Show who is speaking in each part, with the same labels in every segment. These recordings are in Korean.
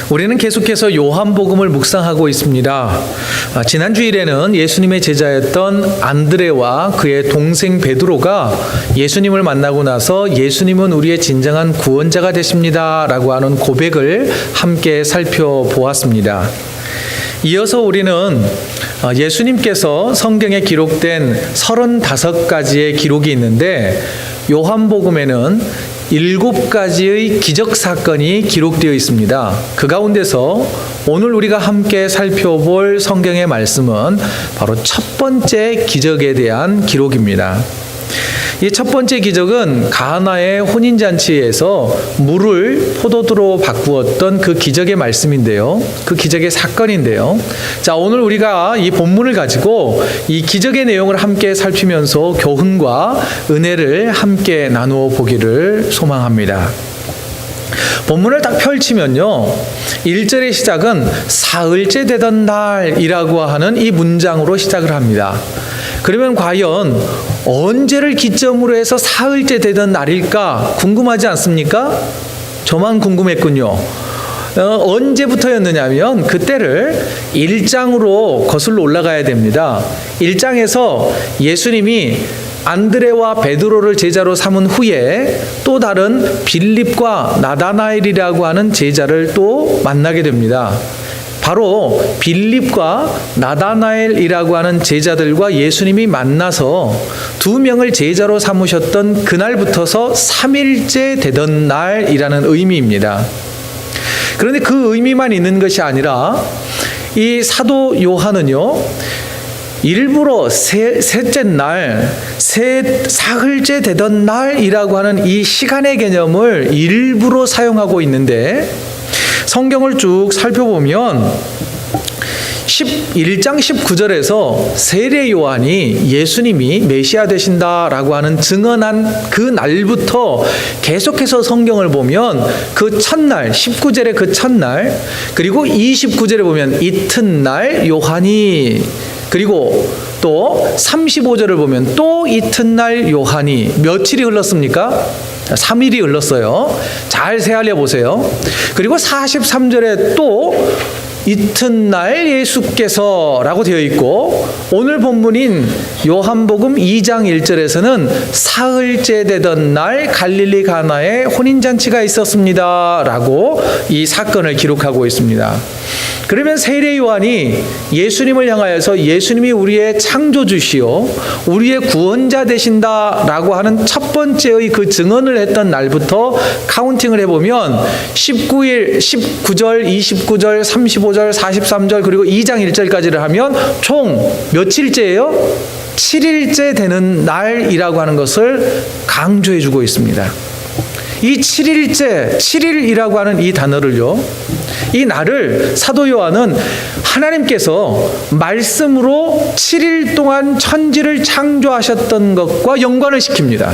Speaker 1: 우리는 계속해서 요한복음을 묵상하고 있습니다. 지난 주일에는 예수님의 제자였던 안드레와 그의 동생 베드로가 예수님을 만나고 나서 예수님은 우리의 진정한 구원자가 되십니다 라고 하는 고백을 함께 살펴보았습니다. 이어서 우리는 예수님께서 성경에 기록된 35가지의 기록이 있는데 요한복음에는 7가지의 기적 사건이 기록되어 있습니다. 그 가운데서 오늘 우리가 함께 살펴볼 성경의 말씀은 바로 첫 번째 기적에 대한 기록입니다. 이 첫 번째 기적은 가나의 혼인잔치에서 물을 포도주로 바꾸었던 그 기적의 말씀인데요. 그 기적의 사건인데요. 자, 오늘 우리가 이 본문을 가지고 이 기적의 내용을 함께 살피면서 교훈과 은혜를 함께 나누어 보기를 소망합니다. 본문을 딱 펼치면요, 1절의 시작은 사흘째 되던 날이라고 하는 이 문장으로 시작을 합니다. 그러면 과연 언제를 기점으로 해서 사흘째 되던 날일까 궁금하지 않습니까? 저만 궁금했군요. 언제부터였느냐면 그때를 1장으로 거슬러 올라가야 됩니다. 1장에서 예수님이 안드레와 베드로를 제자로 삼은 후에 또 다른 빌립과 나다나엘이라고 하는 제자를 또 만나게 됩니다. 바로 빌립과 나다나엘이라고 하는 제자들과 예수님이 만나서 2명을 제자로 삼으셨던 그날부터서 3일째 되던 날이라는 의미입니다. 그런데 그 의미만 있는 것이 아니라 이 사도 요한은요, 일부러 셋째 날, 사흘째 되던 날이라고 하는 이 시간의 개념을 일부러 사용하고 있는데, 성경을 쭉 살펴보면 1장 19절에서 세례 요한이 예수님이 메시아 되신다라고 하는 증언한 그 날부터 계속해서 성경을 보면 그 첫날, 19절의 그 첫날, 그리고 29절에 보면 이튿날 요한이, 그리고 또 35절을 보면 또 이튿날 요한이, 며칠이 흘렀습니까? 3일이 흘렀어요. 잘 헤아려 보세요. 그리고 43절에 또 이튿날 예수께서 라고 되어 있고, 오늘 본문인 요한복음 2장 1절에서는 사흘째 되던 날 갈릴리 가나에 혼인잔치가 있었습니다 라고 이 사건을 기록하고 있습니다. 그러면 세례 요한이 예수님을 향하여서 예수님이 우리의 창조주시오, 우리의 구원자 되신다라고 하는 첫 번째의 그 증언을 했던 날부터 카운팅을 해보면 19절, 29절, 35절, 43절, 그리고 2장 1절까지를 하면 총 며칠째예요? 7일째 되는 날이라고 하는 것을 강조해 주고 있습니다. 이 7일째, 7일이라고 하는 이 단어를요, 이 날을 사도 요한은 하나님께서 말씀으로 7일 동안 천지를 창조하셨던 것과 연관을 시킵니다.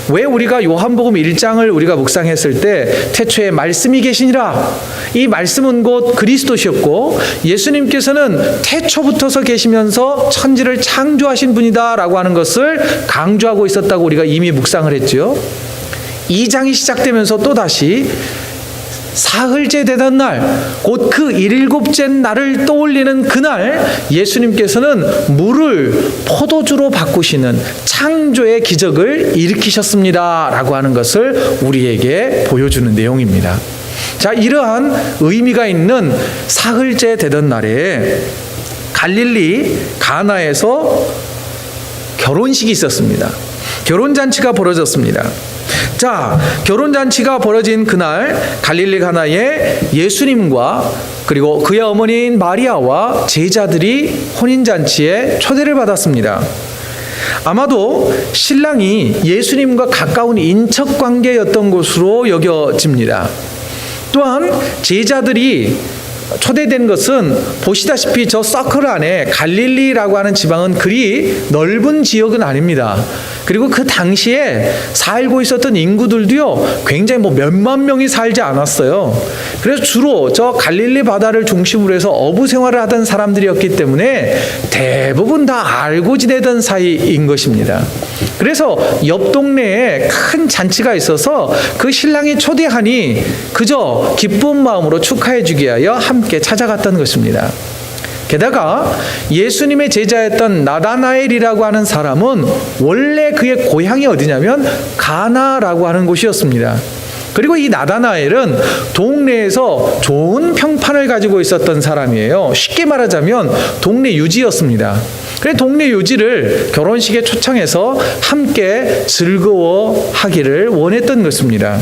Speaker 1: 왜 우리가 요한복음 1장을 우리가 묵상했을 때 태초에 말씀이 계시니라, 이 말씀은 곧 그리스도셨고 예수님께서는 태초부터서 계시면서 천지를 창조하신 분이다 라고 하는 것을 강조하고 있었다고 우리가 이미 묵상을 했죠. 2장이 시작되면서 또다시 사흘째 되던 날, 곧 그 7째 날을 떠올리는 그날 예수님께서는 물을 포도주로 바꾸시는 창조의 기적을 일으키셨습니다 라고 하는 것을 우리에게 보여주는 내용입니다. 자, 이러한 의미가 있는 사흘째 되던 날에 갈릴리 가나에서 결혼식이 있었습니다. 결혼잔치가 벌어졌습니다. 자, 결혼잔치가 벌어진 그날 갈릴리 가나에 예수님과 그리고 그의 어머니인 마리아와 제자들이 혼인잔치에 초대를 받았습니다. 아마도 신랑이 예수님과 가까운 인척관계였던 것으로 여겨집니다. 또한 제자들이 초대된 것은 보시다시피 저 서클 안에 갈릴리라고 하는 지방은 그리 넓은 지역은 아닙니다. 그리고 그 당시에 살고 있었던 인구들도요, 굉장히 몇만 명이 살지 않았어요. 그래서 주로 저 갈릴리 바다를 중심으로 해서 어부 생활을 하던 사람들이었기 때문에 대부분 다 알고 지내던 사이인 것입니다. 그래서 옆 동네에 큰 잔치가 있어서 그 신랑이 초대하니 그저 기쁜 마음으로 축하해 주기 위하여 함께 찾아갔던 것입니다. 게다가 예수님의 제자였던 나다나엘이라고 하는 사람은 원래 그의 고향이 어디냐면 가나라고 하는 곳이었습니다. 그리고 이 나다나엘은 동네에서 좋은 평판을 가지고 있었던 사람이에요. 쉽게 말하자면 동네 유지였습니다. 그래서 동네 유지를 결혼식에 초청해서 함께 즐거워하기를 원했던 것입니다.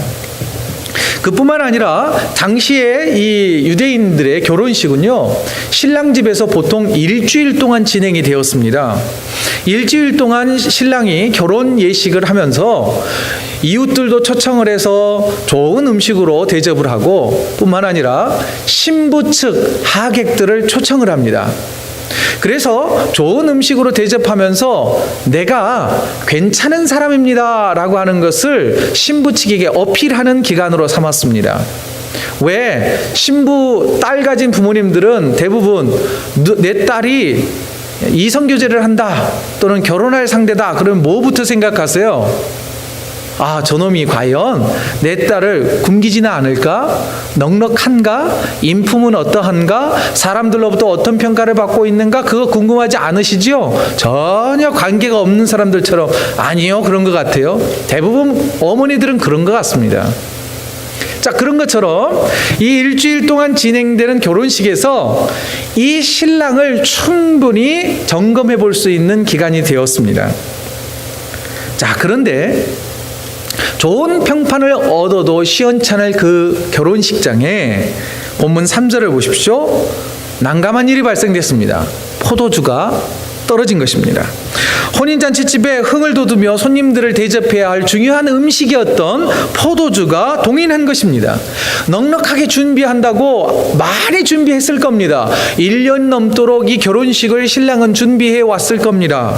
Speaker 1: 그뿐만 아니라 당시에 이 유대인들의 결혼식은요, 신랑 집에서 보통 일주일 동안 진행이 되었습니다. 일주일 동안 신랑이 결혼 예식을 하면서 이웃들도 초청을 해서 좋은 음식으로 대접을 하고, 뿐만 아니라 신부 측 하객들을 초청을 합니다. 그래서 좋은 음식으로 대접하면서 내가 괜찮은 사람입니다 라고 하는 것을 신부 측에게 어필하는 기간으로 삼았습니다. 왜? 신부 딸 가진 부모님들은 대부분 내 딸이 이성교제를 한다 또는 결혼할 상대다 그러면 뭐부터 생각하세요? 아, 저놈이 과연 내 딸을 굶기지는 않을까? 넉넉한가? 인품은 어떠한가? 사람들로부터 어떤 평가를 받고 있는가? 그거 궁금하지 않으시죠? 전혀 관계가 없는 사람들처럼 아니요, 그런 것 같아요. 대부분 어머니들은 그런 것 같습니다. 자, 그런 것처럼 이 일주일 동안 진행되는 결혼식에서 이 신랑을 충분히 점검해 볼 수 있는 기간이 되었습니다. 자, 그런데 좋은 평판을 얻어도 시원찮을 그 결혼식장에 본문 3절을 보십시오. 난감한 일이 발생됐습니다. 포도주가 떨어진 것입니다. 혼인잔치집에 흥을 돋우며 손님들을 대접해야 할 중요한 음식이었던 포도주가 동인한 것입니다. 넉넉하게 준비한다고 많이 준비했을 겁니다. 1년 넘도록 이 결혼식을 신랑은 준비해 왔을 겁니다.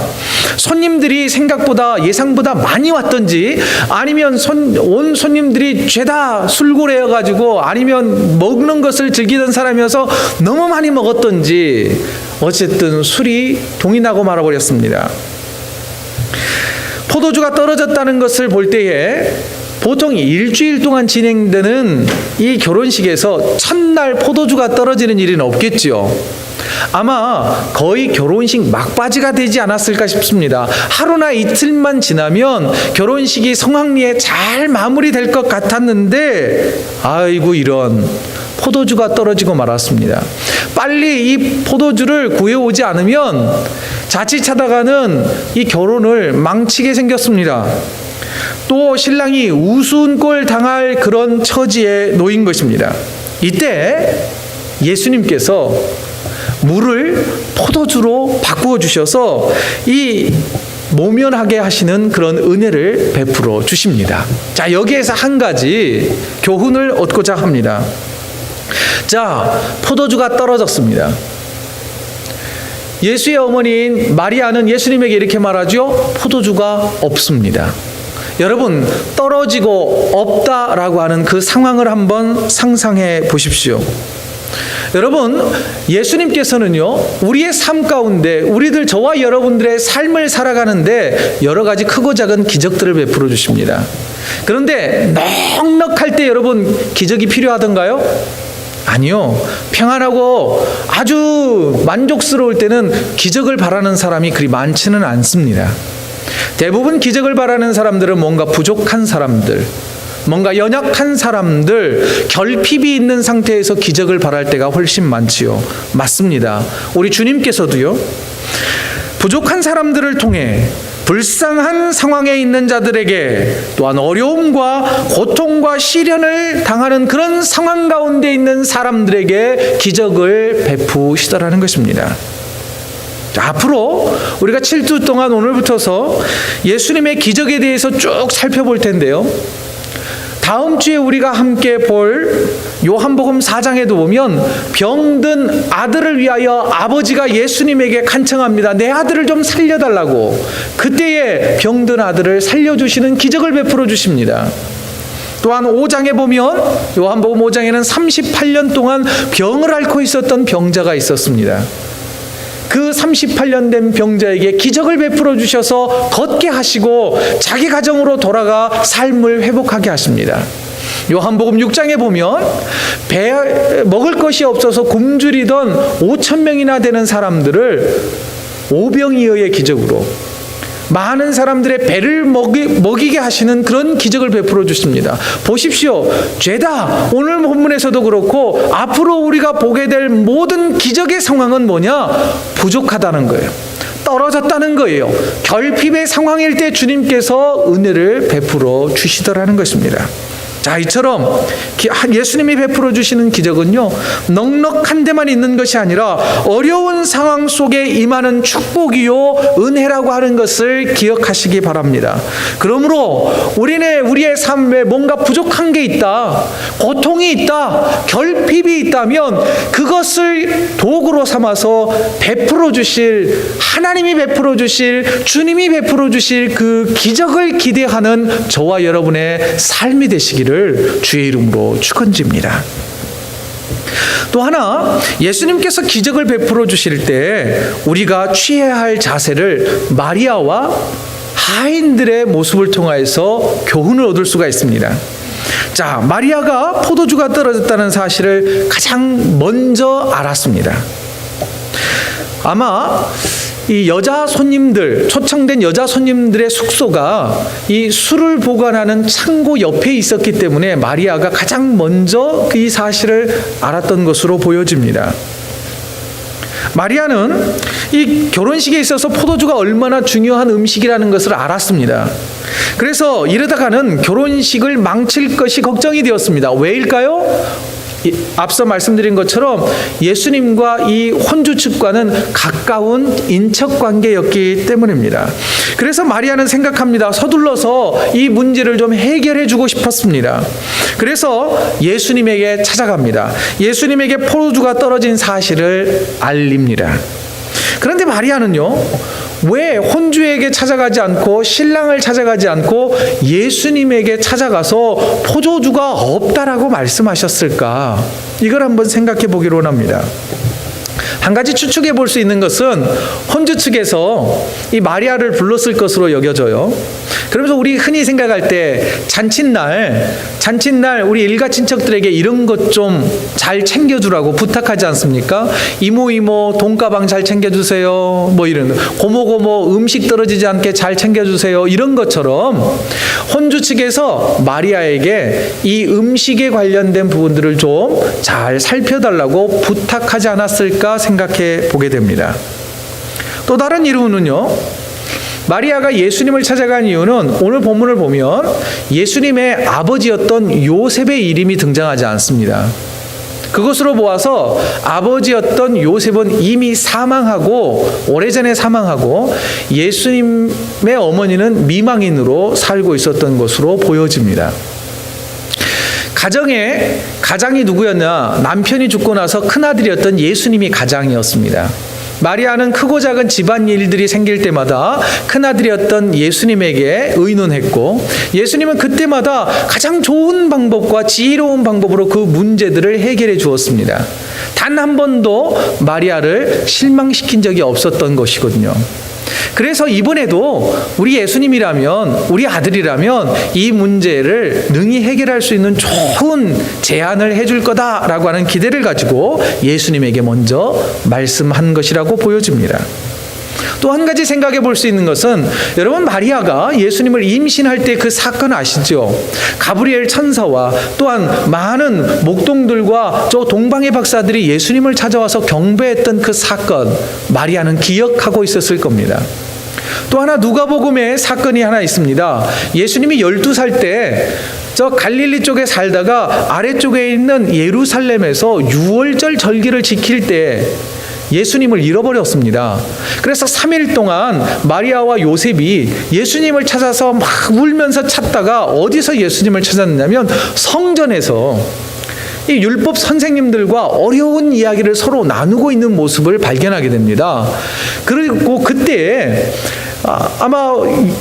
Speaker 1: 손님들이 생각보다 예상보다 많이 왔던지, 아니면 온 손님들이 죄다 술고래여가지고, 아니면 먹는 것을 즐기던 사람이어서 너무 많이 먹었던지, 어쨌든 술이 동인하고 말아버렸습니다. 포도주가 떨어졌다는 것을 볼 때에 보통 일주일 동안 진행되는 이 결혼식에서 첫날 포도주가 떨어지는 일은 없겠지요. 아마 거의 결혼식 막바지가 되지 않았을까 싶습니다. 하루나 이틀만 지나면 결혼식이 성황리에 잘 마무리될 것 같았는데, 아이고 이런, 포도주가 떨어지고 말았습니다. 빨리 이 포도주를 구해오지 않으면 자칫하다가는 이 결혼을 망치게 생겼습니다. 또 신랑이 우스운 꼴 당할 그런 처지에 놓인 것입니다. 이때 예수님께서 물을 포도주로 바꾸어 주셔서 이 모면하게 하시는 그런 은혜를 베풀어 주십니다. 자, 여기에서 한 가지 교훈을 얻고자 합니다. 자, 포도주가 떨어졌습니다. 예수의 어머니인 마리아는 예수님에게 이렇게 말하죠. 포도주가 없습니다. 여러분, 떨어지고 없다라고 하는 그 상황을 한번 상상해 보십시오. 여러분, 예수님께서는요, 우리의 삶 가운데 우리들, 저와 여러분들의 삶을 살아가는데 여러 가지 크고 작은 기적들을 베풀어 주십니다. 그런데 넉넉할 때 여러분, 기적이 필요하던가요? 아니요. 평안하고 아주 만족스러울 때는 기적을 바라는 사람이 그리 많지는 않습니다. 대부분 기적을 바라는 사람들은 뭔가 부족한 사람들, 뭔가 연약한 사람들, 결핍이 있는 상태에서 기적을 바랄 때가 훨씬 많지요. 맞습니다. 우리 주님께서도요, 부족한 사람들을 통해 불쌍한 상황에 있는 자들에게, 또한 어려움과 고통과 시련을 당하는 그런 상황 가운데 있는 사람들에게 기적을 베푸시더라는 것입니다. 자, 앞으로 우리가 7주 동안 오늘부터서 예수님의 기적에 대해서 쭉 살펴볼 텐데요, 다음 주에 우리가 함께 볼 요한복음 4장에도 보면 병든 아들을 위하여 아버지가 예수님에게 간청합니다. 내 아들을 좀 살려달라고. 그때에 병든 아들을 살려주시는 기적을 베풀어 주십니다. 또한 5장에 보면, 요한복음 5장에는 38년 동안 병을 앓고 있었던 병자가 있었습니다. 그 38년 된 병자에게 기적을 베풀어 주셔서 걷게 하시고 자기 가정으로 돌아가 삶을 회복하게 하십니다. 요한복음 6장에 보면 먹을 것이 없어서 굶주리던 5,000명이나 되는 사람들을 오병이어의 기적으로 많은 사람들의 배를 먹이게 하시는 그런 기적을 베풀어 주십니다. 보십시오. 죄다 오늘 본문에서도 그렇고 앞으로 우리가 보게 될 모든 기적의 상황은 뭐냐? 부족하다는 거예요. 떨어졌다는 거예요. 결핍의 상황일 때 주님께서 은혜를 베풀어 주시더라는 것입니다. 자, 이처럼 예수님이 베풀어 주시는 기적은요, 넉넉한 데만 있는 것이 아니라 어려운 상황 속에 임하는 축복이요 은혜라고 하는 것을 기억하시기 바랍니다. 그러므로 우리의 삶에 뭔가 부족한 게 있다, 고통이 있다, 결핍이 있다면 그것을 도구로 삼아서 베풀어 주실, 하나님이 베풀어 주실, 주님이 베풀어 주실 그 기적을 기대하는 저와 여러분의 삶이 되시기를 주의 이름으로 축원드립니다. 또 하나, 예수님께서 기적을 베풀어 주실 때 우리가 취해야 할 자세를 마리아와 하인들의 모습을 통하여서 교훈을 얻을 수가 있습니다. 자, 마리아가 포도주가 떨어졌다는 사실을 가장 먼저 알았습니다. 아마 이 여자 손님들, 초청된 여자 손님들의 숙소가 이 술을 보관하는 창고 옆에 있었기 때문에 마리아가 가장 먼저 이 사실을 알았던 것으로 보여집니다. 마리아는 이 결혼식에 있어서 포도주가 얼마나 중요한 음식이라는 것을 알았습니다. 그래서 이러다가는 결혼식을 망칠 것이 걱정이 되었습니다. 왜일까요? 앞서 말씀드린 것처럼 예수님과 이 혼주 측과는 가까운 인척 관계였기 때문입니다. 그래서 마리아는 생각합니다. 서둘러서 이 문제를 좀 해결해 주고 싶었습니다. 그래서 예수님에게 찾아갑니다. 예수님에게 포도주가 떨어진 사실을 알립니다. 그런데 마리아는요, 왜 혼주에게 찾아가지 않고 신랑을 찾아가지 않고 예수님에게 찾아가서 포도주가 없다라고 말씀하셨을까? 이걸 한번 생각해 보기로 합니다. 한 가지 추측해 볼 수 있는 것은 혼주 측에서 이 마리아를 불렀을 것으로 여겨져요. 그러면서 우리 흔히 생각할 때 잔칫날 우리 일가 친척들에게 이런 것 좀 잘 챙겨주라고 부탁하지 않습니까? 이모 돈가방 잘 챙겨주세요. 뭐 이런 고모 음식 떨어지지 않게 잘 챙겨주세요. 이런 것처럼 혼주 측에서 마리아에게 이 음식에 관련된 부분들을 좀 잘 살펴달라고 부탁하지 않았을까 생각해 보게 됩니다. 또 다른 이유는요, 마리아가 예수님을 찾아간 이유는 오늘 본문을 보면 예수님의 아버지였던 요셉의 이름이 등장하지 않습니다. 그것으로 보아서 아버지였던 요셉은 이미 사망하고 오래전에 사망하고 예수님의 어머니는 미망인으로 살고 있었던 것으로 보여집니다. 가장이 누구였냐? 남편이 죽고 나서 큰아들이었던 예수님이 가장이었습니다. 마리아는 크고 작은 집안 일들이 생길 때마다 큰아들이었던 예수님에게 의논했고, 예수님은 그때마다 가장 좋은 방법과 지혜로운 방법으로 그 문제들을 해결해 주었습니다. 단 한 번도 마리아를 실망시킨 적이 없었던 것이거든요. 그래서 이번에도 우리 예수님이라면, 우리 아들이라면 이 문제를 능히 해결할 수 있는 좋은 제안을 해줄 거다라고 하는 기대를 가지고 예수님에게 먼저 말씀한 것이라고 보여집니다. 또 한 가지 생각해 볼 수 있는 것은, 여러분, 마리아가 예수님을 임신할 때 그 사건 아시죠? 가브리엘 천사와 또한 많은 목동들과 저 동방의 박사들이 예수님을 찾아와서 경배했던 그 사건, 마리아는 기억하고 있었을 겁니다. 또 하나 누가복음에 사건이 하나 있습니다. 예수님이 12살 때 저 갈릴리 쪽에 살다가 아래쪽에 있는 예루살렘에서 유월절 절기를 지킬 때 예수님을 잃어버렸습니다. 그래서 3일 동안 마리아와 요셉이 예수님을 찾아서 막 울면서 찾다가 어디서 예수님을 찾았냐면 성전에서 이 율법 선생님들과 어려운 이야기를 서로 나누고 있는 모습을 발견하게 됩니다. 그리고 그때 아마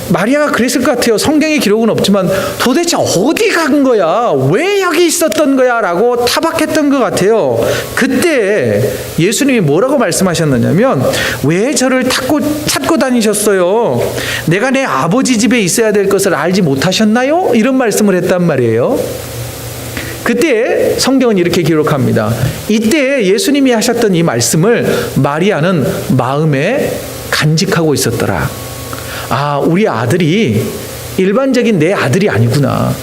Speaker 1: 마리아가 그랬을 것 같아요. 성경의 기록은 없지만 도대체 어디 간 거야? 왜 여기 있었던 거야? 라고 타박했던 것 같아요. 그때 예수님이 뭐라고 말씀하셨느냐면 왜 저를 찾고 다니셨어요? 내가 내 아버지 집에 있어야 될 것을 알지 못하셨나요? 이런 말씀을 했단 말이에요. 그때 성경은 이렇게 기록합니다. 이때 예수님이 하셨던 이 말씀을 마리아는 마음에 간직하고 있었더라. 아, 우리 아들이 일반적인 내 아들이 아니구나.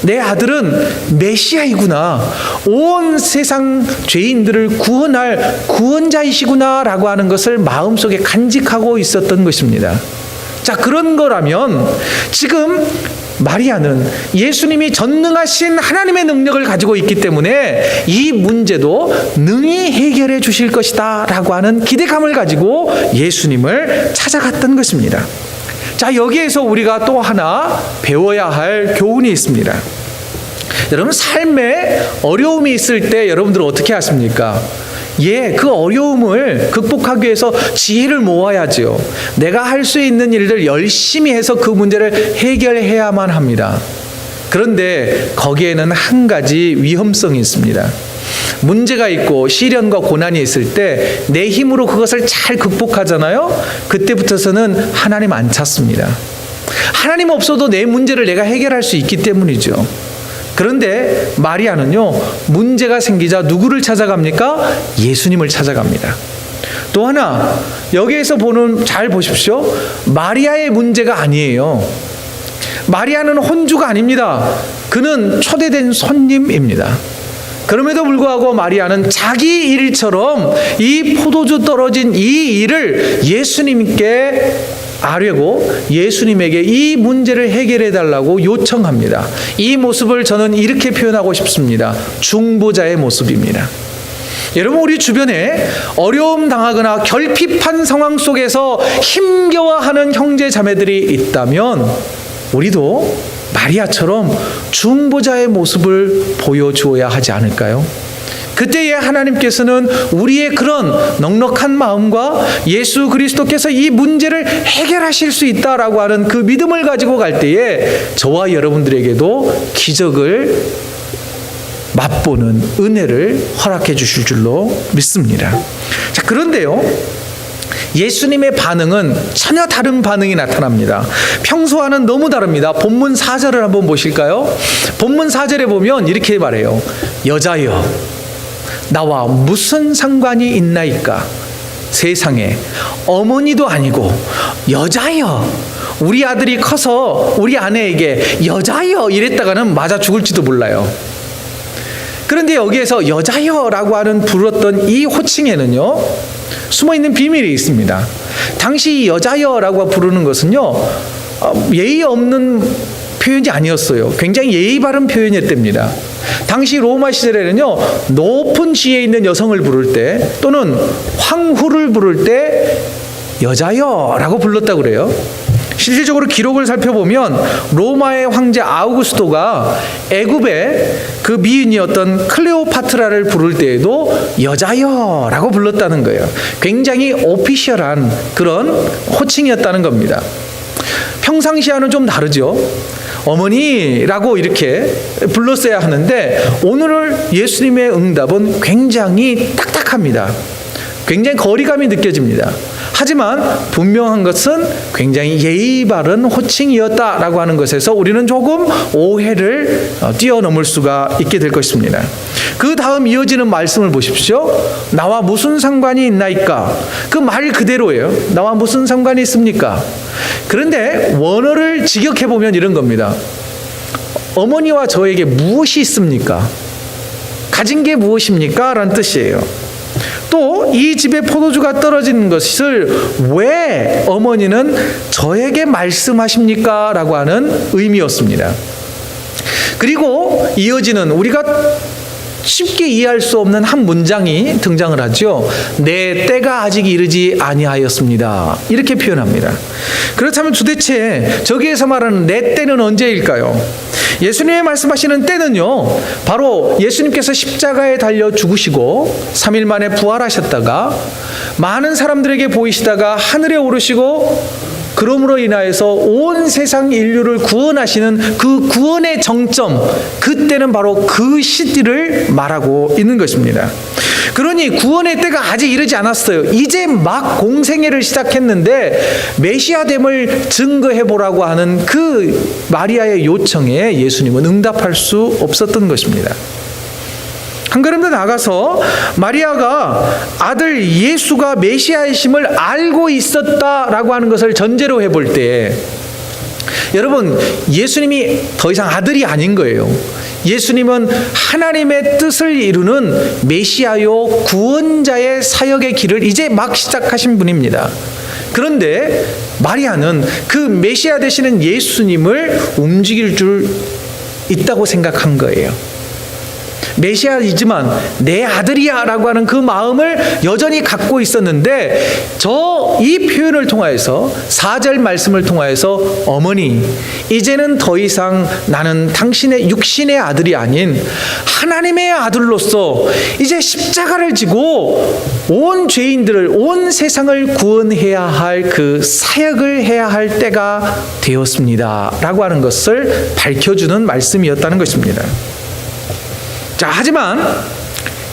Speaker 1: 내 아들은 메시아이구나. 온 세상 죄인들을 구원할 구원자이시구나 라고 하는 것을 마음속에 간직하고 있었던 것입니다. 자, 그런 거라면 지금 마리아는 예수님이 전능하신 하나님의 능력을 가지고 있기 때문에 이 문제도 능히 해결해 주실 것이다 라고 하는 기대감을 가지고 예수님을 찾아갔던 것입니다. 자, 여기에서 우리가 또 하나 배워야 할 교훈이 있습니다. 여러분, 삶에 어려움이 있을 때 여러분들은 어떻게 하십니까? 그 어려움을 극복하기 위해서 지혜를 모아야죠. 내가 할 수 있는 일들 열심히 해서 그 문제를 해결해야만 합니다. 그런데 거기에는 한 가지 위험성이 있습니다. 문제가 있고 시련과 고난이 있을 때 내 힘으로 그것을 잘 극복하잖아요. 그때부터서는 하나님 안 찾습니다. 하나님 없어도 내 문제를 내가 해결할 수 있기 때문이죠. 그런데 마리아는요, 문제가 생기자 누구를 찾아갑니까? 예수님을 찾아갑니다. 또 하나, 여기에서 잘 보십시오. 마리아의 문제가 아니에요. 마리아는 혼주가 아닙니다. 그는 초대된 손님입니다. 그럼에도 불구하고 마리아는 자기 일처럼 이 포도주 떨어진 이 일을 예수님께 아뢰고 예수님에게 이 문제를 해결해 달라고 요청합니다. 이 모습을 저는 이렇게 표현하고 싶습니다. 중보자의 모습입니다. 여러분, 우리 주변에 어려움 당하거나 결핍한 상황 속에서 힘겨워하는 형제 자매들이 있다면 우리도 마리아처럼 중보자의 모습을 보여주어야 하지 않을까요? 그때에 하나님께서는 우리의 그런 넉넉한 마음과 예수 그리스도께서 이 문제를 해결하실 수 있다라고 하는 그 믿음을 가지고 갈 때에 저와 여러분들에게도 기적을 맛보는 은혜를 허락해 주실 줄로 믿습니다. 자, 그런데요, 예수님의 반응은 전혀 다른 반응이 나타납니다. 평소와는 너무 다릅니다. 본문 4절을 한번 보실까요? 본문 4절에 보면 이렇게 말해요. 여자여, 나와 무슨 상관이 있나이까? 세상에 어머니도 아니고 여자여, 우리 아들이 커서 우리 아내에게 여자여 이랬다가는 맞아 죽을지도 몰라요. 그런데 여기에서 여자여라고 하는 불렀던 이 호칭에는요, 숨어있는 비밀이 있습니다. 당시 여자여라고 부르는 것은요, 예의 없는 표현이 아니었어요. 굉장히 예의 바른 표현이었답니다. 당시 로마 시절에는요, 높은 지위에 있는 여성을 부를 때 또는 황후를 부를 때 여자여라고 불렀다고 그래요. 실질적으로 기록을 살펴보면 로마의 황제 아우구스토가 애굽의 그 미인이었던 클레오파트라를 부를 때에도 여자여라고 불렀다는 거예요. 굉장히 오피셜한 그런 호칭이었다는 겁니다. 평상시와는 좀 다르죠. 어머니라고 이렇게 불렀어야 하는데 오늘 예수님의 응답은 굉장히 딱딱합니다. 굉장히 거리감이 느껴집니다. 하지만 분명한 것은 굉장히 예의 바른 호칭이었다라고 하는 것에서 우리는 조금 오해를 뛰어넘을 수가 있게 될 것입니다. 그 다음 이어지는 말씀을 보십시오. 나와 무슨 상관이 있나이까? 그 말 그대로예요. 나와 무슨 상관이 있습니까? 그런데 원어를 직역해 보면 이런 겁니다. 어머니와 저에게 무엇이 있습니까? 가진 게 무엇입니까? 라는 뜻이에요. 또 이 집에 포도주가 떨어진 것을 왜 어머니는 저에게 말씀하십니까? 라고 하는 의미였습니다. 그리고 이어지는 우리가 쉽게 이해할 수 없는 한 문장이 등장을 하죠. 내 때가 아직 이르지 아니하였습니다. 이렇게 표현합니다. 그렇다면 도대체 저기에서 말하는 내 때는 언제일까요? 예수님이 말씀하시는 때는요, 바로 예수님께서 십자가에 달려 죽으시고 3일 만에 부활하셨다가 많은 사람들에게 보이시다가 하늘에 오르시고 그러므로 인하여서 온 세상 인류를 구원하시는 그 구원의 정점, 그때는 바로 그 시대를 말하고 있는 것입니다. 그러니 구원의 때가 아직 이르지 않았어요. 이제 막 공생애를 시작했는데 메시아됨을 증거해보라고 하는 그 마리아의 요청에 예수님은 응답할 수 없었던 것입니다. 한 걸음 더 나가서 마리아가 아들 예수가 메시아이심을 알고 있었다라고 하는 것을 전제로 해볼 때, 여러분, 예수님이 더 이상 아들이 아닌 거예요. 예수님은 하나님의 뜻을 이루는 메시아요 구원자의 사역의 길을 이제 막 시작하신 분입니다. 그런데 마리아는 그 메시아 되시는 예수님을 움직일 줄 있다고 생각한 거예요. 메시아이지만 내 아들이야 라고 하는 그 마음을 여전히 갖고 있었는데, 이 표현을 통하여서 4절 말씀을 통하여서 어머니, 이제는 더 이상 나는 당신의 육신의 아들이 아닌 하나님의 아들로서 이제 십자가를 지고 온 죄인들을, 온 세상을 구원해야 할 그 사역을 해야 할 때가 되었습니다 라고 하는 것을 밝혀주는 말씀이었다는 것입니다. 자, 하지만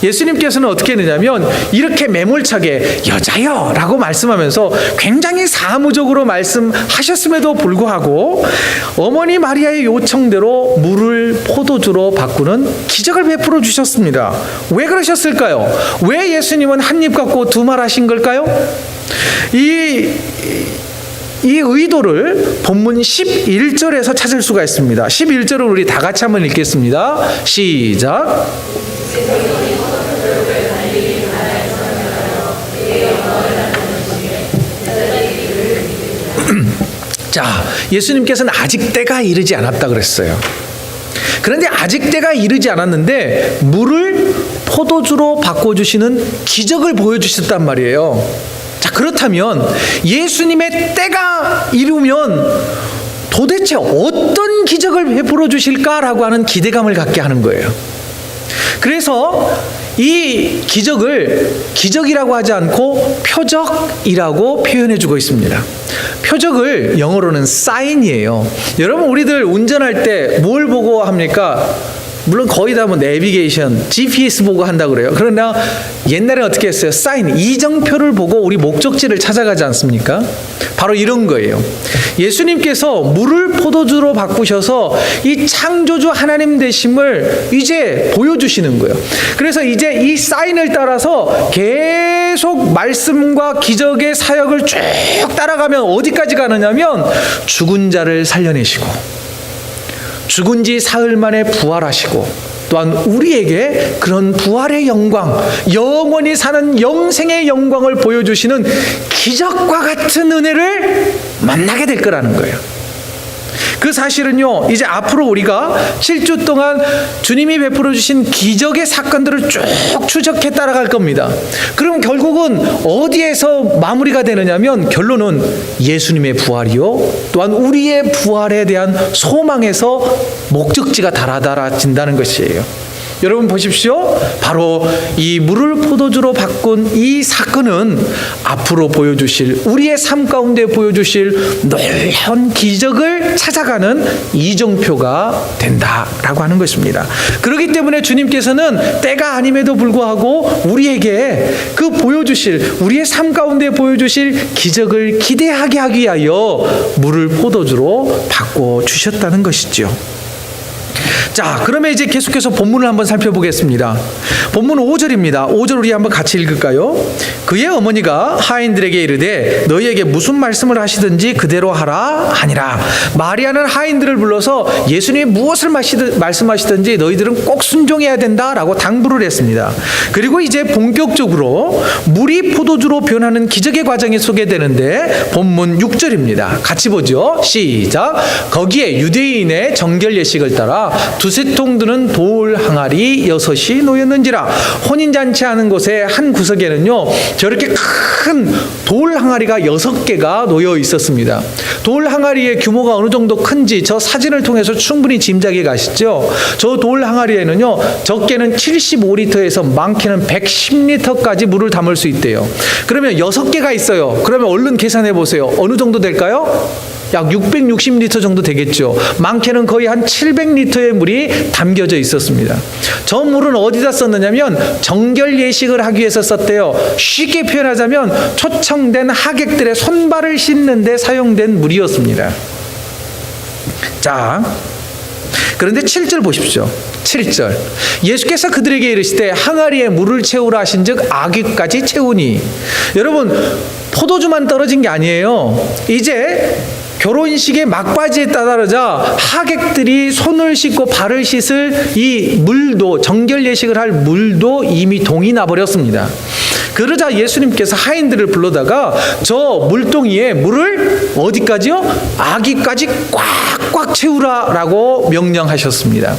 Speaker 1: 예수님께서는 어떻게 했느냐면 이렇게 매몰차게 여자여 라고 말씀하면서 굉장히 사무적으로 말씀하셨음에도 불구하고 어머니 마리아의 요청대로 물을 포도주로 바꾸는 기적을 베풀어 주셨습니다. 왜 그러셨을까요? 왜 예수님은 한 입 갖고 두 말 하신 걸까요? 이 의도를 본문 11절에서 찾을 수가 있습니다. 11절을 우리 다 같이 한번 읽겠습니다. 시작. 자, 예수님께서는 아직 때가 이르지 않았다 그랬어요. 그런데 아직 때가 이르지 않았는데 물을 포도주로 바꿔주시는 기적을 보여주셨단 말이에요. 자, 그렇다면 예수님의 때가 이르면 도대체 어떤 기적을 베풀어 주실까라고 하는 기대감을 갖게 하는 거예요. 그래서 이 기적을 기적이라고 하지 않고 표적이라고 표현해 주고 있습니다. 표적을 영어로는 사인이에요. 여러분, 우리들 운전할 때 뭘 보고 합니까? 물론 거의 다 뭐 내비게이션, GPS 보고 한다고 그래요. 그러나 옛날에 어떻게 했어요? 사인, 이정표를 보고 우리 목적지를 찾아가지 않습니까? 바로 이런 거예요. 예수님께서 물을 포도주로 바꾸셔서 이 창조주 하나님 되심을 이제 보여주시는 거예요. 그래서 이제 이 사인을 따라서 계속 말씀과 기적의 사역을 쭉 따라가면 어디까지 가느냐면 죽은 자를 살려내시고 죽은 지 사흘 만에 부활하시고 또한 우리에게 그런 부활의 영광, 영원히 사는 영생의 영광을 보여주시는 기적과 같은 은혜를 만나게 될 거라는 거예요. 그 사실은요, 이제 앞으로 우리가 7주 동안 주님이 베풀어 주신 기적의 사건들을 쭉 추적해 따라갈 겁니다. 그럼 결국은 어디에서 마무리가 되느냐면 결론은 예수님의 부활이요, 또한 우리의 부활에 대한 소망에서 목적지가 달아진다는 것이에요. 여러분 보십시오. 바로 이 물을 포도주로 바꾼 이 사건은 앞으로 보여주실, 우리의 삶 가운데 보여주실 놀라운 기적을 찾아가는 이정표가 된다라고 하는 것입니다. 그렇기 때문에 주님께서는 때가 아님에도 불구하고 우리에게 그 보여주실, 우리의 삶 가운데 보여주실 기적을 기대하게 하기 위하여 물을 포도주로 바꿔주셨다는 것이죠. 자, 그러면 이제 계속해서 본문을 한번 살펴보겠습니다. 본문 5절입니다. 5절 우리 한번 같이 읽을까요? 그의 어머니가 하인들에게 이르되 너희에게 무슨 말씀을 하시든지 그대로 하라 하니라. 마리아는 하인들을 불러서 예수님이 무엇을 말씀하시든지 너희들은 꼭 순종해야 된다라고 당부를 했습니다. 그리고 이제 본격적으로 물이 포도주로 변하는 기적의 과정이 소개되는데 본문 6절입니다. 같이 보죠. 시작. 거기에 유대인의 정결 예식을 따라 두 두세 통 드는 돌 항아리 6이 놓였는지라. 혼인잔치하는 곳의 한 구석에는요 저렇게 큰 돌 항아리가 6개가 놓여 있었습니다. 돌 항아리의 규모가 어느 정도 큰지 저 사진을 통해서 충분히 짐작이 가시죠. 저 돌 항아리에는요 적게는 75리터에서 많게는 110리터까지 물을 담을 수 있대요. 그러면 6개가 있어요. 그러면 얼른 계산해 보세요. 어느 정도 될까요? 약 660리터 정도 되겠죠. 많게는 거의 한 700리터의 물이 담겨져 있었습니다. 저 물은 어디다 썼느냐면 정결 예식을 하기 위해서 썼대요. 쉽게 표현하자면 초청된 하객들의 손발을 씻는 데 사용된 물이었습니다. 자, 그런데 7절 보십시오. 7절. 예수께서 그들에게 이르시되 항아리에 물을 채우라 하신즉 아귀까지 채우니. 여러분, 포도주만 떨어진 게 아니에요. 이제 결혼식의 막바지에 따르자 하객들이 손을 씻고 발을 씻을 이 물도, 정결 예식을 할 물도 이미 동이 나버렸습니다. 그러자 예수님께서 하인들을 불러다가 저 물동이에 물을 어디까지요? 아귀까지 꽉꽉 채우라라고 명령하셨습니다.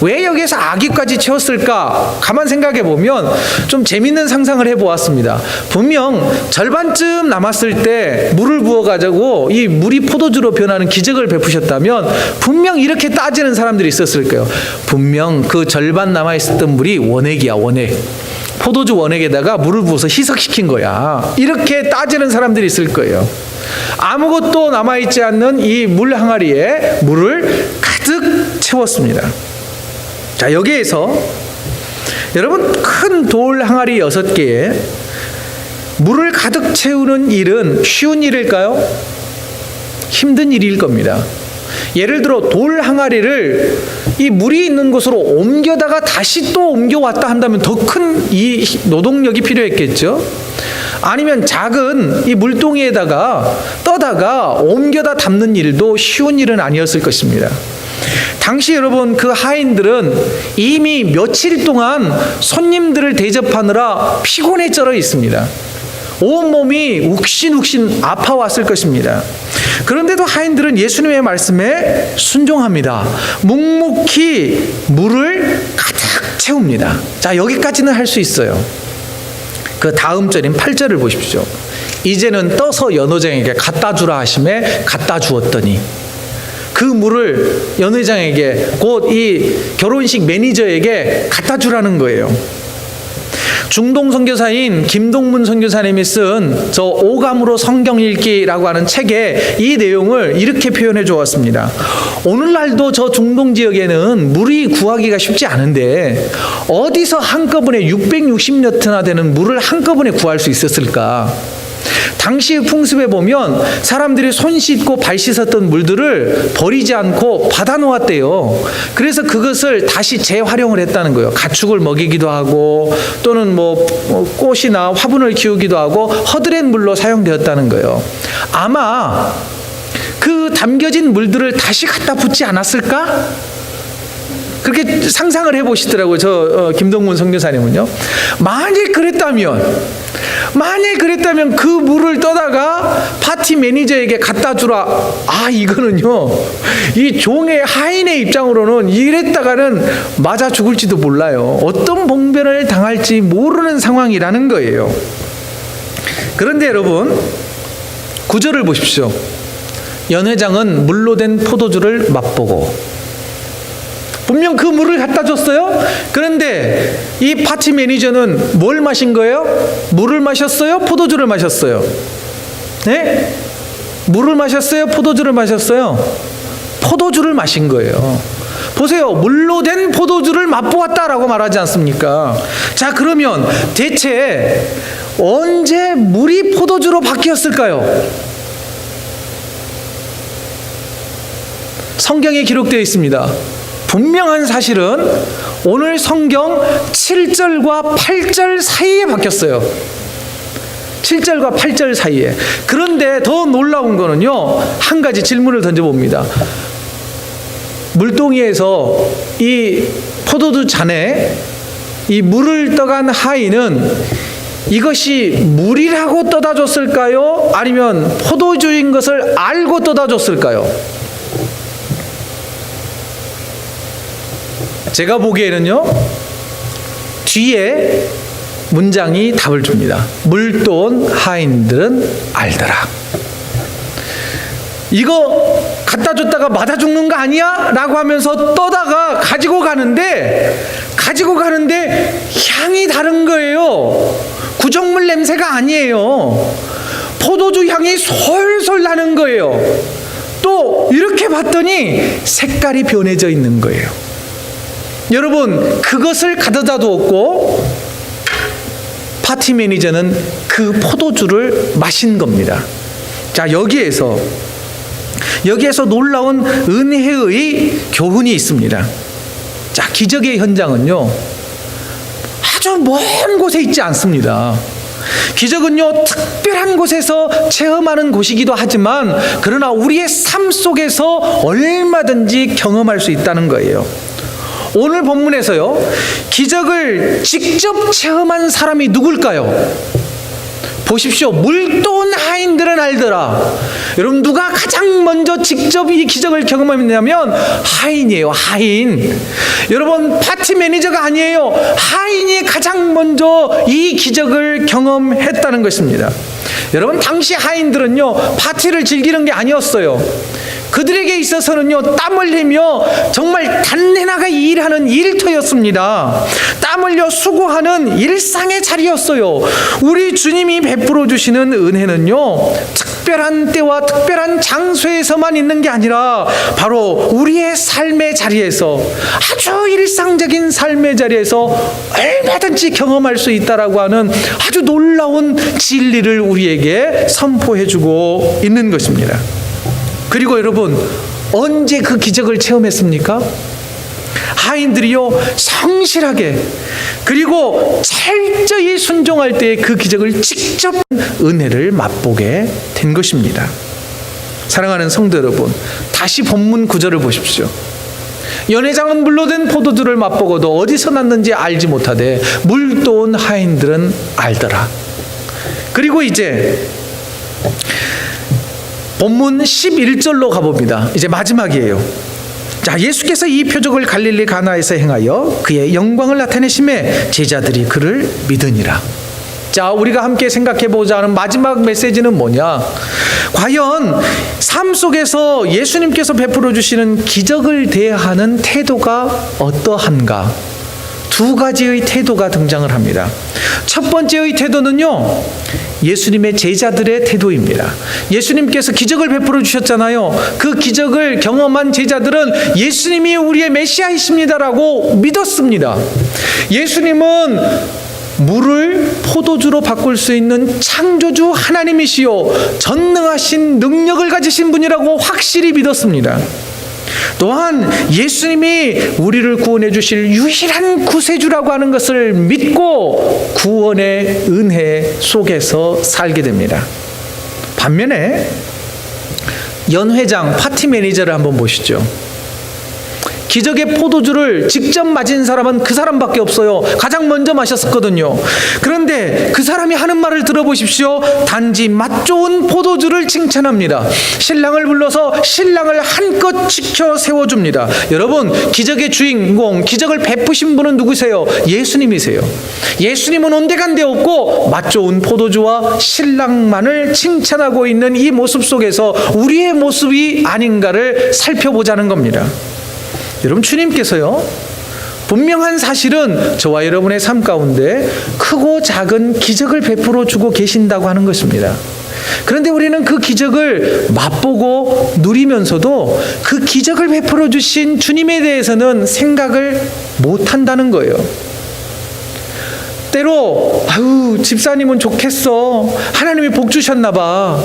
Speaker 1: 왜 여기서 아귀까지 채웠을까? 가만 생각해 보면 좀 재밌는 상상을 해보았습니다. 분명 절반쯤 남았을 때 물을 부어가지고 이 물이 포도주로 변하는 기적을 베푸셨다면 분명 이렇게 따지는 사람들이 있었을 거예요. 분명 그 절반 남아있었던 물이 원액이야, 원액. 포도주 원액에다가 물을 부어서 희석시킨 거야. 이렇게 따지는 사람들이 있을 거예요. 아무것도 남아있지 않는 이 물 항아리에 물을 가득 채웠습니다. 자, 여기에서 여러분 큰 돌 항아리 6개에 물을 가득 채우는 일은 쉬운 일일까요? 힘든 일일 겁니다. 예를 들어 돌 항아리를 이 물이 있는 곳으로 옮겨다가 다시 또 옮겨왔다 한다면 더 큰 이 노동력이 필요했겠죠. 아니면 작은 이 물동이에다가 떠다가 옮겨다 담는 일도 쉬운 일은 아니었을 것입니다. 당시 여러분 그 하인들은 이미 며칠 동안 손님들을 대접하느라 피곤에 쩔어 있습니다. 온몸이 욱신욱신 아파왔을 것입니다. 그런데도 하인들은 예수님의 말씀에 순종합니다. 묵묵히 물을 가득 채웁니다. 자, 여기까지는 할 수 있어요. 그 다음 절인 8절을 보십시오. 이제는 떠서 연회장에게 갖다 주라 하심에 갖다 주었더니 그 물을 연회장에게 곧 이 결혼식 매니저에게 갖다 주라는 거예요. 중동 선교사인 김동문 선교사님이 쓴 저 오감으로 성경 읽기라고 하는 책에 이 내용을 이렇게 표현해 주었습니다. 오늘날도 저 중동 지역에는 물이 구하기가 쉽지 않은데 어디서 한꺼번에 660리터나 되는 물을 한꺼번에 구할 수 있었을까? 당시의 풍습에 보면 사람들이 손 씻고 발 씻었던 물들을 버리지 않고 받아 놓았대요. 그래서 그것을 다시 재활용을 했다는 거예요. 가축을 먹이기도 하고 또는 뭐 꽃이나 화분을 키우기도 하고 허드렛 물로 사용되었다는 거예요. 아마 그 담겨진 물들을 다시 갖다 붓지 않았을까? 그렇게 상상을 해보시더라고요. 저 김동문 선교사님은요. 만일 그랬다면 그 물을 떠다가 파티 매니저에게 갖다 주라. 아, 이거는요, 이 종의 하인의 입장으로는 이랬다가는 맞아 죽을지도 몰라요. 어떤 봉변을 당할지 모르는 상황이라는 거예요. 그런데 여러분 9절을 보십시오. 연회장은 물로 된 포도주를 맛보고 분명 그 물을 갖다 줬어요. 그런데 이 파티 매니저는 뭘 마신 거예요? 물을 마셨어요? 포도주를 마셨어요? 네? 물을 마셨어요? 포도주를 마셨어요? 포도주를 마신 거예요. 보세요. 물로 된 포도주를 맛보았다라고 말하지 않습니까? 자, 그러면 대체 언제 물이 포도주로 바뀌었을까요? 성경에 기록되어 있습니다. 분명한 사실은 오늘 성경 7절과 8절 사이에 바뀌었어요. 7절과 8절 사이에. 그런데 더 놀라운 거는요, 한 가지 질문을 던져봅니다. 물동이에서 이 포도주 잔에 이 물을 떠간 하인은 이것이 물이라고 떠다 줬을까요? 아니면 포도주인 것을 알고 떠다 줬을까요? 제가 보기에는요, 뒤에 문장이 답을 줍니다. 물돈 하인들은 알더라. 이거 갖다 줬다가 맞아 죽는 거 아니야? 라고 하면서 떠다가 가지고 가는데 향이 다른 거예요. 구정물 냄새가 아니에요. 포도주 향이 솔솔 나는 거예요. 또 이렇게 봤더니 색깔이 변해져 있는 거예요. 여러분, 그것을 가져다 두었고 파티 매니저는 그 포도주를 마신 겁니다. 자, 여기에서 놀라운 은혜의 교훈이 있습니다. 자, 기적의 현장은요, 아주 먼 곳에 있지 않습니다. 기적은요, 특별한 곳에서 체험하는 곳이기도 하지만, 그러나 우리의 삶 속에서 얼마든지 경험할 수 있다는 거예요. 오늘 본문에서요, 기적을 직접 체험한 사람이 누굴까요? 보십시오. 물돈 하인들은 알더라. 여러분, 누가 가장 먼저 직접 이 기적을 경험했냐면 하인이에요. 하인. 여러분, 파티 매니저가 아니에요. 하인이 가장 먼저 이 기적을 경험했다는 것입니다. 여러분, 당시 하인들은요, 파티를 즐기는 게 아니었어요. 그들에게 있어서는요, 땀 흘리며 정말 단내나게 일하는 일터였습니다. 땀 흘려 수고하는 일상의 자리였어요. 우리 주님이 베풀어 주시는 은혜는요, 특별한 때와 특별한 장소에서만 있는 게 아니라 바로 우리의 삶의 자리에서, 아주 일상적인 삶의 자리에서 얼마든지 경험할 수 있다라고 하는 아주 놀라운 진리를 우리에게 선포해 주고 있는 것입니다. 그리고 여러분, 언제 그 기적을 체험했습니까? 하인들이요, 성실하게 그리고 철저히 순종할 때 그 기적을 직접 은혜를 맛보게 된 것입니다. 사랑하는 성도 여러분, 다시 본문 구절을 보십시오. 연회장은 물로 된 포도주를 맛보고도 어디서 났는지 알지 못하되 물도온 하인들은 알더라. 그리고 이제 본문 11절로 가봅니다. 이제 마지막이에요. 자, 예수께서 이 표적을 갈릴리 가나에서 행하여 그의 영광을 나타내심에 제자들이 그를 믿으니라. 자, 우리가 함께 생각해보자 하는 마지막 메시지는 뭐냐? 과연 삶 속에서 예수님께서 베풀어 주시는 기적을 대하는 태도가 어떠한가? 두 가지의 태도가 등장을 합니다. 첫 번째의 태도는요, 예수님의 제자들의 태도입니다. 예수님께서 기적을 베풀어 주셨잖아요. 그 기적을 경험한 제자들은 예수님이 우리의 메시아이십니다라고 믿었습니다. 예수님은 물을 포도주로 바꿀 수 있는 창조주 하나님이시요 전능하신 능력을 가지신 분이라고 확실히 믿었습니다. 또한 예수님이 우리를 구원해 주실 유일한 구세주라고 하는 것을 믿고 구원의 은혜 속에서 살게 됩니다. 반면에 연회장 파티 매니저를 한번 보시죠. 기적의 포도주를 직접 맞은 사람은 그 사람밖에 없어요. 가장 먼저 마셨었거든요. 그런데 그 사람이 하는 말을 들어보십시오. 단지 맛 좋은 포도주를 칭찬합니다. 신랑을 불러서 신랑을 한껏 지켜 세워줍니다. 여러분, 기적의 주인공, 기적을 베푸신 분은 누구세요? 예수님이세요. 예수님은 온데간데 없고 맛 좋은 포도주와 신랑만을 칭찬하고 있는 이 모습 속에서 우리의 모습이 아닌가를 살펴보자는 겁니다. 여러분, 주님께서요, 분명한 사실은 저와 여러분의 삶 가운데 크고 작은 기적을 베풀어 주고 계신다고 하는 것입니다. 그런데 우리는 그 기적을 맛보고 누리면서도 그 기적을 베풀어 주신 주님에 대해서는 생각을 못한다는 거예요. 때로 아유, 집사님은 좋겠어, 하나님이 복 주셨나 봐,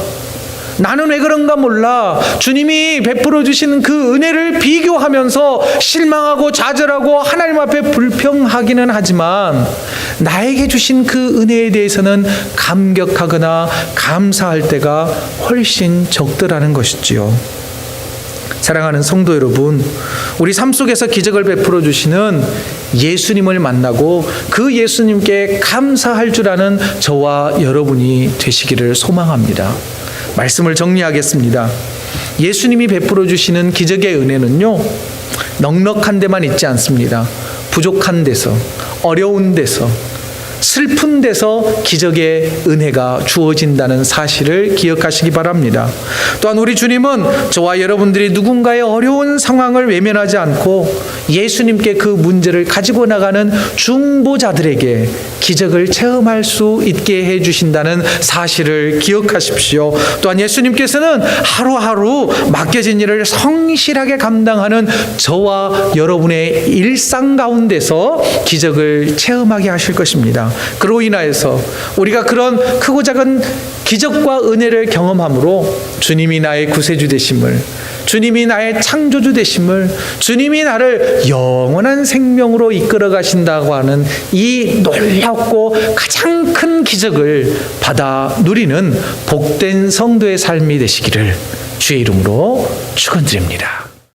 Speaker 1: 나는 왜 그런가 몰라, 주님이 베풀어 주시는 그 은혜를 비교하면서 실망하고 좌절하고 하나님 앞에 불평하기는 하지만 나에게 주신 그 은혜에 대해서는 감격하거나 감사할 때가 훨씬 적더라는 것이지요. 사랑하는 성도 여러분, 우리 삶 속에서 기적을 베풀어 주시는 예수님을 만나고 그 예수님께 감사할 줄 아는 저와 여러분이 되시기를 소망합니다. 말씀을 정리하겠습니다. 예수님이 베풀어 주시는 기적의 은혜는요, 넉넉한 데만 있지 않습니다. 부족한 데서, 어려운 데서, 슬픈 데서 기적의 은혜가 주어진다는 사실을 기억하시기 바랍니다. 또한 우리 주님은 저와 여러분들이 누군가의 어려운 상황을 외면하지 않고 예수님께 그 문제를 가지고 나가는 중보자들에게 기적을 체험할 수 있게 해주신다는 사실을 기억하십시오. 또한 예수님께서는 하루하루 맡겨진 일을 성실하게 감당하는 저와 여러분의 일상 가운데서 기적을 체험하게 하실 것입니다. 그로 인하여서 우리가 그런 크고 작은 기적과 은혜를 경험함으로 주님이 나의 구세주 되심을, 주님이 나의 창조주 되심을, 주님이 나를 영원한 생명으로 이끌어 가신다고 하는 이 놀랍고 가장 큰 기적을 받아 누리는 복된 성도의 삶이 되시기를 주의 이름으로 축원드립니다.